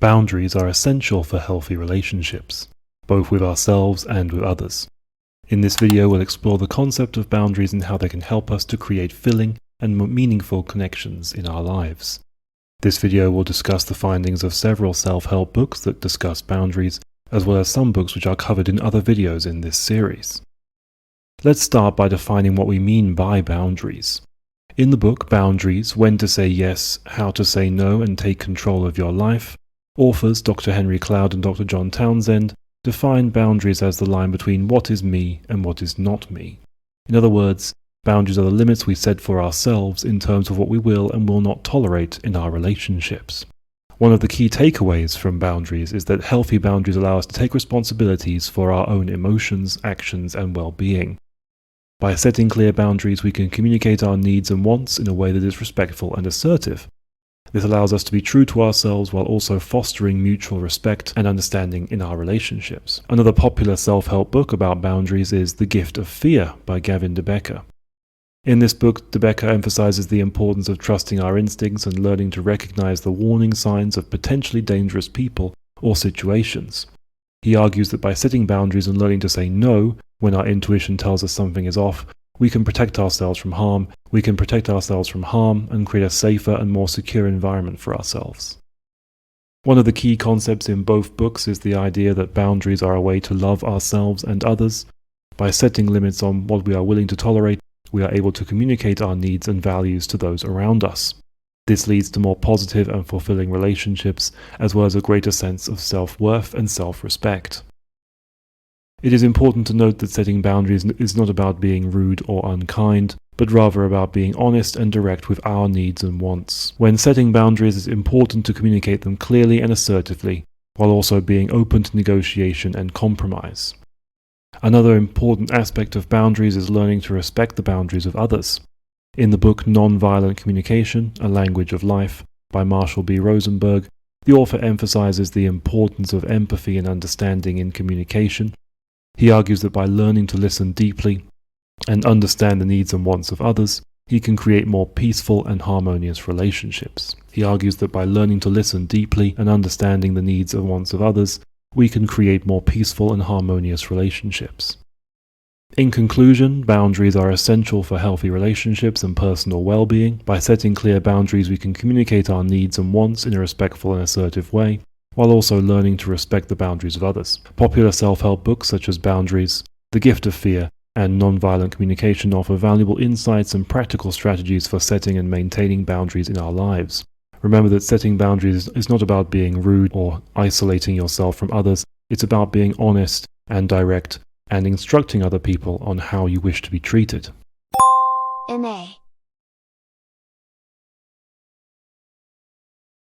Boundaries are essential for healthy relationships, both with ourselves and with others. In this video, we'll explore the concept of boundaries and how they can help us to create filling and meaningful connections in our lives. This video will discuss the findings of several self-help books that discuss boundaries, as well as some books which are covered in other videos in this series. Let's start by defining what we mean by boundaries. In the book Boundaries: When to Say Yes, How to Say No and Take Control of Your Life, authors Dr. Henry Cloud and Dr. John Townsend define boundaries as the line between what is me and what is not me. In other words, boundaries are the limits we set for ourselves in terms of what we will and will not tolerate in our relationships. One of the key takeaways from boundaries is that healthy boundaries allow us to take responsibilities for our own emotions, actions, and well-being. By setting clear boundaries, we can communicate our needs and wants in a way that is respectful and assertive. This allows us to be true to ourselves while also fostering mutual respect and understanding in our relationships. Another popular self-help book about boundaries is The Gift of Fear by Gavin de Becker. In this book, de Becker emphasizes the importance of trusting our instincts and learning to recognize the warning signs of potentially dangerous people or situations. He argues that by setting boundaries and learning to say no when our intuition tells us something is off, we can protect ourselves from harm and create a safer and more secure environment for ourselves. One of the key concepts in both books is the idea that boundaries are a way to love ourselves and others. By setting limits on what we are willing to tolerate, we are able to communicate our needs and values to those around us. This leads to more positive and fulfilling relationships, as well as a greater sense of self-worth and self-respect. It is important to note that setting boundaries is not about being rude or unkind, but rather about being honest and direct with our needs and wants. When setting boundaries, it's important to communicate them clearly and assertively, while also being open to negotiation and compromise. Another important aspect of boundaries is learning to respect the boundaries of others. In the book Nonviolent Communication: A Language of Life by Marshall B. Rosenberg, the author emphasizes the importance of empathy and understanding in communication. He argues that by learning to listen deeply and understand the needs and wants of others, he can create more peaceful and harmonious relationships. He argues that by learning to listen deeply and understanding the needs and wants of others, we can create more peaceful and harmonious relationships. In conclusion, boundaries are essential for healthy relationships and personal well-being. By setting clear boundaries, we can communicate our needs and wants in a respectful and assertive way, while also learning to respect the boundaries of others. Popular self-help books such as Boundaries, The Gift of Fear, and Nonviolent Communication offer valuable insights and practical strategies for setting and maintaining boundaries in our lives. Remember that setting boundaries is not about being rude or isolating yourself from others. It's about being honest and direct and instructing other people on how you wish to be treated. MA